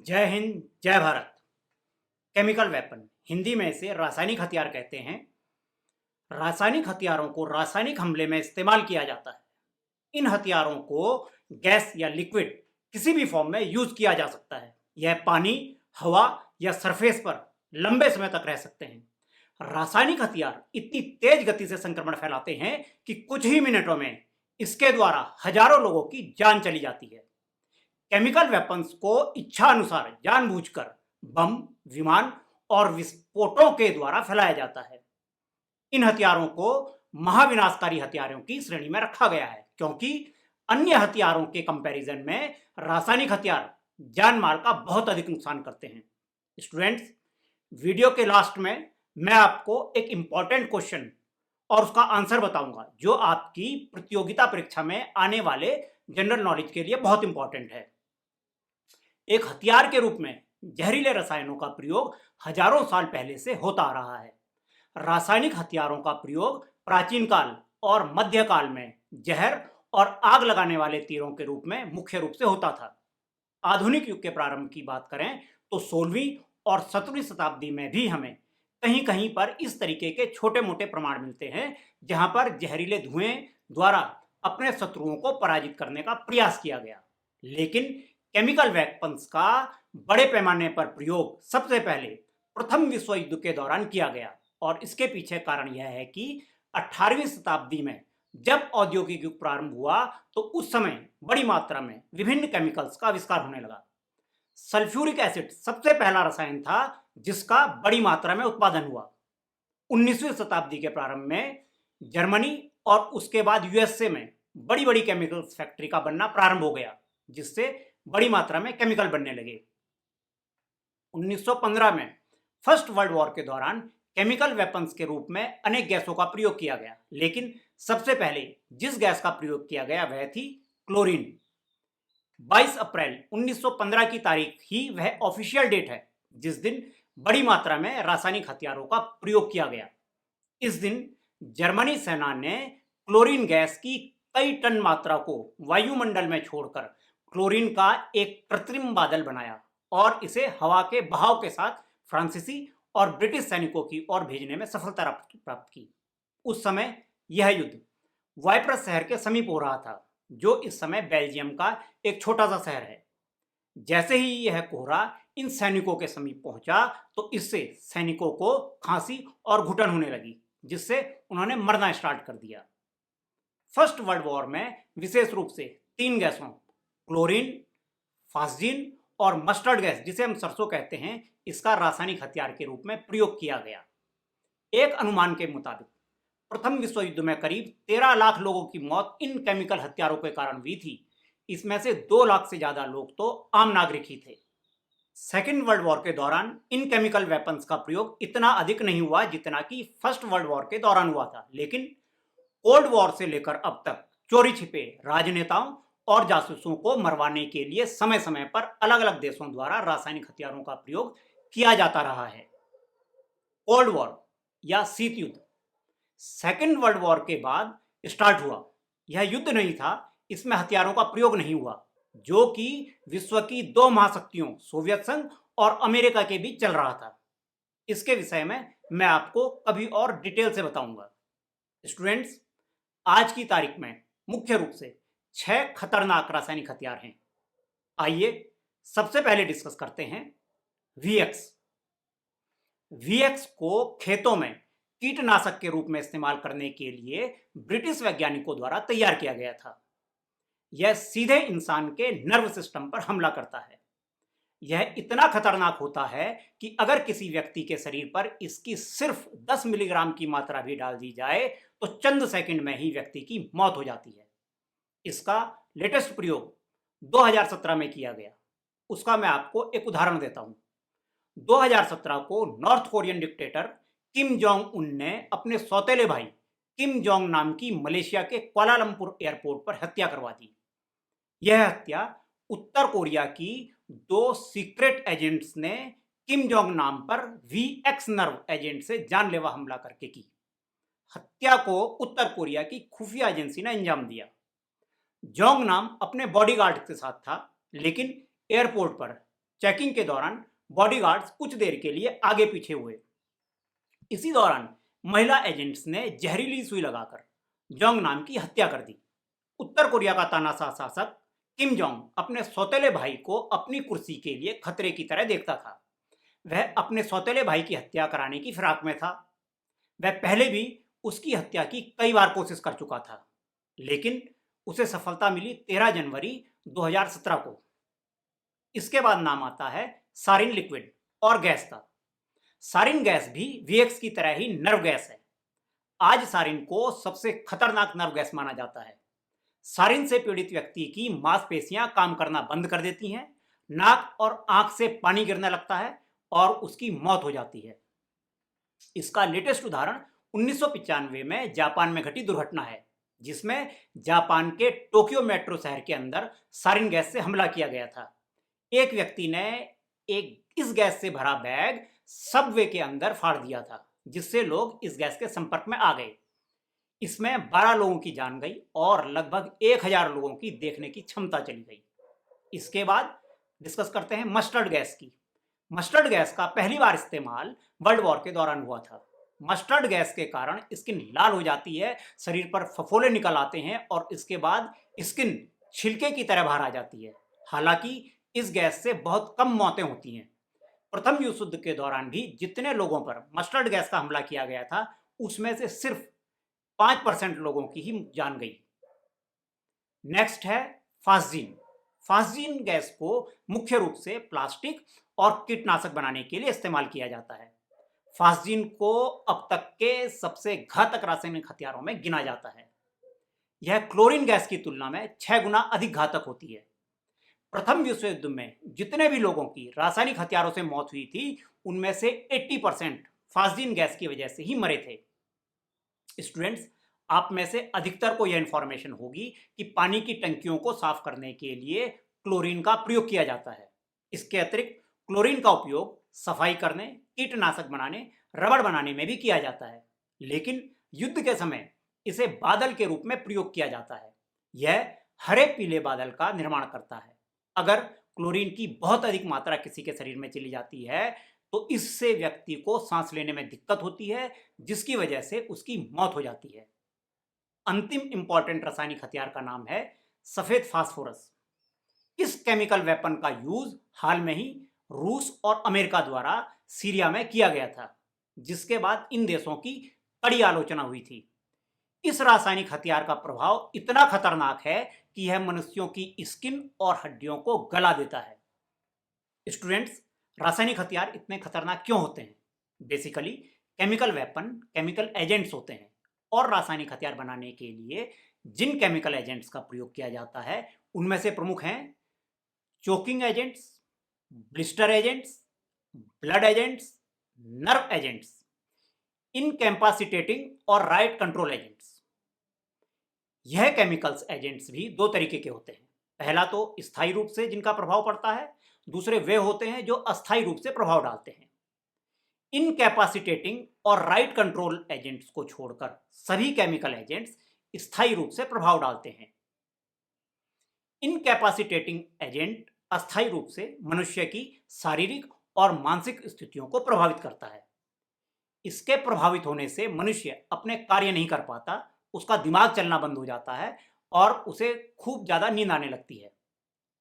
जय हिंद, जय Bharat. Chemical weapon Hindi में इसे रासायनिक हथियार कहते हैं। रासायनिक हथियारों को रासायनिक हमले में इस्तेमाल किया जाता है। इन हथियारों को गैस या लिक्विड किसी भी फॉर्म में यूज किया जा सकता है। यह पानी, हवा या सरफेस पर लंबे समय तक रह सकते हैं। रासायनिक हथियार इतनी तेज गति से संक्रमण फैलाते हैं कि कुछ ही मिनटों में इसके द्वारा हजारों लोगों की जान चली जाती है। केमिकल वेपन्स को इच्छा अनुसार जानबूझकर बम, विमान और विस्फोटों के द्वारा फैलाया जाता है। इन हथियारों को महाविनाशकारी हथियारों की श्रेणी में रखा गया है, क्योंकि अन्य हथियारों के कंपैरिजन में रासायनिक हथियार जान माल का बहुत अधिक नुकसान करते हैं। स्टूडेंट्स, वीडियो के लास्ट में मैं आपको एक इंपॉर्टेंट क्वेश्चन और उसका आंसर बताऊंगा, जो आपकी प्रतियोगिता परीक्षा में आने वाले जनरल नॉलेज के लिए बहुत इंपॉर्टेंट है। एक हथियार के रूप में जहरीले रसायनों का प्रयोग हजारों साल पहले से होता आ रहा है। रासायनिक हथियारों का प्रयोग प्राचीन काल और मध्यकाल में जहर और आग लगाने वाले तीरों के रूप में मुख्य रूप से होता था। आधुनिक युग के प्रारंभ की बात करें तो 16वीं और 17वीं शताब्दी में भी हमें कहीं कहीं पर इस तरीके के छोटे मोटे प्रमाण मिलते हैं, जहां पर जहरीले धुएं द्वारा अपने शत्रुओं को पराजित करने का प्रयास किया गया। लेकिन केमिकल वेपन्स का बड़े पैमाने पर प्रयोग सबसे पहले प्रथम विश्व युद्ध के दौरान किया गया, और इसके पीछे कारण यह है कि 18वीं शताब्दी में जब औद्योगिक युग प्रारंभ हुआ तो उस समय बड़ी मात्रा में विभिन्न केमिकल्स का आविष्कार होने लगा। सल्फ्यूरिक एसिड सबसे पहला रसायन था जिसका बड़ी मात्रा में उत्पादन हुआ। 19वीं शताब्दी के प्रारंभ में जर्मनी और उसके बाद यूएसए में बड़ी बड़ी केमिकल्स फैक्ट्री का बनना प्रारंभ हो गया, जिससे बड़ी मात्रा में केमिकल बनने लगे। 1915 में फर्स्ट वर्ल्ड वॉर के दौरान केमिकल वेपन्स के रूप में अनेक गैसों का प्रयोग किया गया, लेकिन सबसे पहले जिस गैस का प्रयोग किया गया वह थी क्लोरीन। 22 अप्रैल 1915 की तारीख ही वह ऑफिशियल डेट है जिस दिन बड़ी मात्रा में रासायनिक हथियारों का प्रयोग किया गया। इस दिन जर्मनी सेना ने क्लोरीन गैस की कई टन मात्रा को वायुमंडल में छोड़कर क्लोरीन का एक कृत्रिम बादल बनाया और इसे हवा के बहाव के साथ फ्रांसीसी और ब्रिटिश सैनिकों की ओर भेजने में सफलता प्राप्त की। उस समय यह युद्ध वाइप्रस शहर के समीप हो रहा था, जो इस समय बेल्जियम का एक छोटा सा शहर है। जैसे ही यह कोहरा इन सैनिकों के समीप पहुंचा तो इससे सैनिकों को खांसी और घुटन होने लगी, जिससे उन्होंने मरना स्टार्ट कर दिया। फर्स्ट वर्ल्ड वॉर में विशेष रूप से 3 गैसों क्लोरीन, फास्जिन और मस्टर्ड गैस, जिसे हम सरसों कहते हैं, इसका रासायनिक हथियार के रूप में प्रयोग किया गया। एक अनुमान के मुताबिक प्रथम विश्व युद्ध में करीब 13 लाख लोगों की मौत इन केमिकल हथियारों के कारण हुई थी। इसमें से 2 लाख से ज्यादा लोग तो आम नागरिक ही थे। सेकेंड वर्ल्ड वॉर के दौरान इन केमिकल वेपन्स का प्रयोग इतना अधिक नहीं हुआ जितना कि फर्स्ट वर्ल्ड वॉर के दौरान हुआ था, लेकिन कोल्ड वॉर से लेकर अब तक चोरी छिपे राजनेताओं और जासूसों को मरवाने के लिए समय समय पर अलग अलग देशों द्वारा रासायनिक हथियारों का प्रयोग किया जाता रहा है। कोल्ड वॉर या शीत युद्ध सेकेंड वर्ल्ड वॉर के बाद स्टार्ट हुआ। यह युद्ध नहीं था, इसमें हथियारों का प्रयोग नहीं हुआ, जो कि विश्व की 2 महाशक्तियों सोवियत संघ और अमेरिका के बीच चल रहा था। इसके विषय में मैं आपको कभी और डिटेल से बताऊंगा। स्टूडेंट्स, आज की तारीख में मुख्य रूप से 6 खतरनाक रासायनिक हथियार हैं। आइए सबसे पहले डिस्कस करते हैं वीएक्स। वीएक्स को खेतों में कीटनाशक के रूप में इस्तेमाल करने के लिए ब्रिटिश वैज्ञानिकों द्वारा तैयार किया गया था। यह सीधे इंसान के नर्व सिस्टम पर हमला करता है। यह इतना खतरनाक होता है कि अगर किसी व्यक्ति के शरीर पर इसकी सिर्फ 10 मिलीग्राम की मात्रा भी डाल दी जाए तो चंद सेकंड में ही व्यक्ति की मौत हो जाती है। इसका लेटेस्ट प्रयोग 2017 में किया गया। उसका मैं आपको एक उदाहरण देता हूं। 2017 को north Korean dictator Kim Jong Un ने अपने सौतेले भाई किम जोंग नाम की मलेशिया के कुआलालंपुर एयरपोर्ट पर हत्या करवा दी। यह हत्या उत्तर कोरिया की 2 सीक्रेट एजेंट्स ने किम जोंग नाम पर वीएक्स नर्व एजेंट से जानलेवा हमला करके की। हत्या को उत्तर कोरिया की खुफिया एजेंसी ने अंजाम दिया। जोंग नाम अपने बॉडीगार्ड के साथ था, लेकिन एयरपोर्ट पर चेकिंग के दौरान बॉडीगार्ड्स कुछ देर के लिए आगे पीछे हुए। इसी दौरान महिला एजेंट्स ने जहरीली सुई लगाकर जोंग नाम की हत्या कर दी। उत्तर कोरिया का तानाशाह शासक किम जोंग अपने सौतेले भाई को अपनी कुर्सी के लिए खतरे की तरह देखता था। वह अपने सौतेले भाई की हत्या कराने की फिराक में था। वह पहले भी उसकी हत्या की कई बार कोशिश कर चुका था, लेकिन उसे सफलता मिली 13 जनवरी 2017 को। इसके बाद नाम आता है सारिन लिक्विड और गैस का। सारिन गैस भी वीएक्स की तरह ही नर्व गैस है। आज सारिन को सबसे खतरनाक नर्व गैस माना जाता है। सारिन से पीड़ित व्यक्ति की मांसपेशियां काम करना बंद कर देती हैं, नाक और आंख से पानी गिरने लगता है और उसकी मौत हो जाती है। इसका लेटेस्ट उदाहरण 1995 में जापान में घटी दुर्घटना है, जिसमें जापान के टोक्यो मेट्रो शहर के अंदर सारिन गैस से हमला किया गया था। एक व्यक्ति ने इस गैस से भरा बैग सबवे के अंदर फाड़ दिया था, जिससे लोग इस गैस के संपर्क में आ गए। इसमें 12 लोगों की जान गई और लगभग 1000 लोगों की देखने की क्षमता चली गई। इसके बाद डिस्कस करते हैं मस्टर्ड गैस की। मस्टर्ड गैस का पहली बार इस्तेमाल वर्ल्ड वॉर के दौरान हुआ था। मस्टर्ड गैस के कारण स्किन लाल हो जाती है, शरीर पर फफोले निकल आते हैं और इसके बाद स्किन छिलके की तरह बाहर आ जाती है। हालांकि इस गैस से बहुत कम मौतें होती हैं। प्रथम विश्व युद्ध के दौरान भी जितने लोगों पर मस्टर्ड गैस का हमला किया गया था, उसमें से सिर्फ 5% लोगों की ही जान गई। नेक्स्ट है फास्जीन। फास्जीन गैस को मुख्य रूप से प्लास्टिक और कीटनाशक बनाने के लिए इस्तेमाल किया जाता है। फास्जीन को अब तक के सबसे घातक रासायनिक हथियारों में गिना जाता है। यह क्लोरीन गैस की तुलना में 6 गुना अधिक घातक होती है। प्रथम विश्व युद्ध में जितने भी लोगों की रासायनिक हथियारों से मौत हुई थी, उनमें से 80% फास्जीन गैस की वजह से ही मरे थे। स्टूडेंट्स, आप में से अधिकतर को यह इंफॉर्मेशन होगी कि पानी की टंकियों को साफ करने के लिए क्लोरीन का प्रयोग किया जाता है। इसके अतिरिक्त क्लोरीन का उपयोग सफाई करने, कीटनाशक बनाने, रबड़ बनाने में भी किया जाता है। लेकिन युद्ध के समय इसे बादल के रूप में प्रयोग किया जाता है। यह हरे पीले बादल का निर्माण करता है। अगर क्लोरीन की बहुत अधिक मात्रा किसी के शरीर में चली जाती है, तो इससे व्यक्ति को सांस लेने में दिक्कत होती है, जिसकी वजह से उसकी मौत हो जाती है। अंतिम इंपॉर्टेंट रासायनिक हथियार का नाम है सफेद फास्फोरस। इस केमिकल वेपन का यूज हाल में ही रूस और अमेरिका द्वारा सीरिया में किया गया था, जिसके बाद इन देशों की कड़ी आलोचना हुई थी। इस रासायनिक हथियार का प्रभाव इतना खतरनाक है कि यह मनुष्यों की स्किन और हड्डियों को गला देता है। स्टूडेंट्स, रासायनिक हथियार इतने खतरनाक क्यों होते हैं? Basically chemical weapon chemical agents होते हैं, और रासायनिक हथियार बनाने के लिए जिन केमिकल एजेंट्स का प्रयोग किया जाता है, उनमें से प्रमुख हैं choking agents, blister agents, blood agents, nerve agents, incapacitating और राइट कंट्रोल एजेंट्स। यह केमिकल्स एजेंट्स भी दो तरीके के होते हैं। पहला तो स्थायी रूप से जिनका प्रभाव पड़ता है, दूसरे वे होते हैं जो अस्थायी रूप से प्रभाव डालते हैं। इनकैपेसिटेटिंग और राइट कंट्रोल एजेंट्स को छोड़कर सभी केमिकल एजेंट्स स्थायी रूप से प्रभाव डालते हैं। इनकैपेसिटेटिंग एजेंट अस्थायी रूप से मनुष्य की शारीरिक और मानसिक स्थितियों को प्रभावित करता है। इसके प्रभावित होने से मनुष्य अपने कार्य नहीं कर पाता, उसका दिमाग चलना बंद हो जाता है और उसे खूब ज्यादा नींद आने लगती है।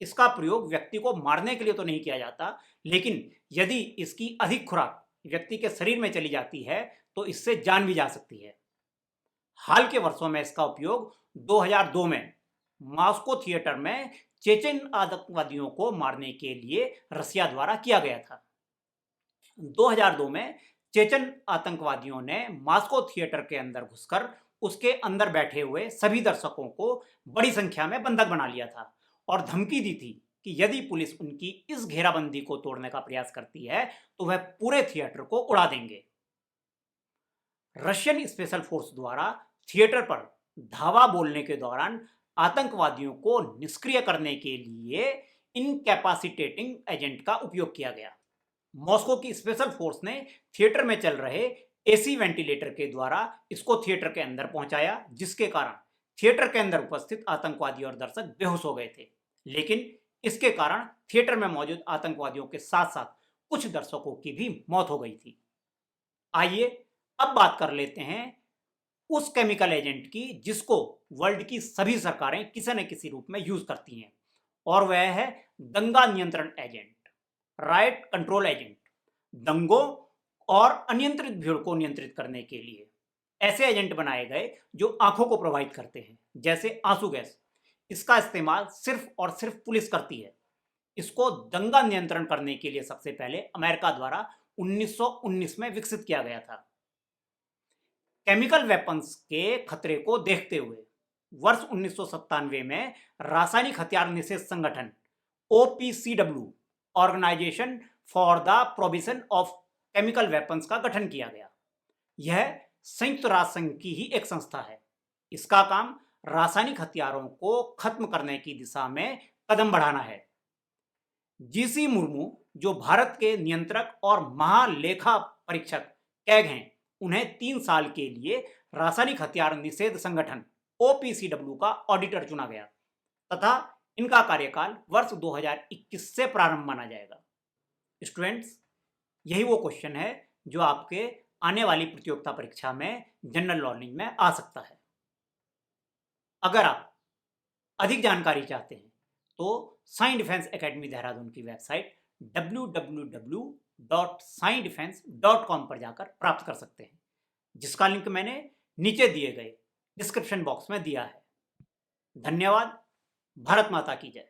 इसका प्रयोग व्यक्ति को मारने के लिए तो नहीं किया जाता, लेकिन यदि इसकी अधिक खुराक व्यक्ति के शरीर में चली जाती है तो इससे जान भी जा सकती है। हाल के वर्षों में इसका उपयोग 2002 में मॉस्को थिएटर में चेचेन आतंकवादियों को मारने के लिए रसिया द्वारा किया गया था। 2002 में चेचन आतंकवादियों ने मॉस्को थिएटर के अंदर घुसकर उसके अंदर बैठे हुए सभी दर्शकों को बड़ी संख्या में बंधक बना लिया था और धमकी दी थी कि यदि पुलिस उनकी इस घेराबंदी को तोड़ने का प्रयास करती है तो वह पूरे थिएटर को उड़ा देंगे। रशियन स्पेशल फोर्स द्वारा थिएटर पर धावा बोलने के दौरान आतंकवादियों को निष्क्रिय करने के लिए इनकैपेसिटेटिंग एजेंट का उपयोग किया गया। मॉस्को की स्पेशल फोर्स ने थिएटर में चल रहे एसी वेंटिलेटर के द्वारा इसको थिएटर के अंदर पहुंचाया, जिसके कारण थिएटर के अंदर उपस्थित आतंकवादी और दर्शक बेहोश हो गए थे। लेकिन इसके कारण थिएटर में मौजूद आतंकवादियों के साथ साथ कुछ दर्शकों की भी मौत हो गई थी। आइए अब बात कर लेते हैं उस केमिकल एजेंट की जिसको वर्ल्ड की सभी सरकारें किसी न किसी रूप में यूज करती हैं, और वह है दंगा नियंत्रण एजेंट, राइट कंट्रोल एजेंट। दंगों और अनियंत्रित भीड़ को नियंत्रित करने के लिए ऐसे एजेंट बनाए गए जो आंखों को प्रभावित करते हैं, जैसे आंसू गैस। इसका इस्तेमाल सिर्फ और सिर्फ पुलिस करती है। इसको दंगा नियंत्रण करने के लिए सबसे पहले अमेरिका द्वारा 1919 में विकसित किया गया था। केमिकल वेपन्स के खतरे को देखते हुए वर्ष 1997 में रासायनिक हथियार निषेध संगठन OPCW, organisation for the prohibition of chemical weapons का गठन किया गया। यह संयुक्त राष्ट्र संघ की ही एक संस्था है। इसका काम रासायनिक हथियारों को खत्म करने की दिशा में कदम बढ़ाना है। GC मुर्मू, जो भारत के नियंत्रक और महालेखा परीक्षक कैग हैं, उन्हें 3 साल के लिए रासायनिक हथियार निषेध संगठन OPCW का ऑडिटर चुना गया तथा इनका कार्यकाल वर्ष 2021 से प्रारंभ माना जाएगा। स्टूडेंट्स, यही वो क्वेश्चन है जो आपके आने वाली प्रतियोगिता परीक्षा में जनरल नॉलेज में आ सकता है। अगर आप अधिक जानकारी चाहते हैं तो साई डिफेंस एकेडमी देहरादून की वेबसाइट www.saidefense.com पर जाकर प्राप्त कर सकते हैं, जिसका लिंक मैंने नीचे दिए गए डिस्क्रिप्शन बॉक्स में दिया है। धन्यवाद। भारत माता की जय।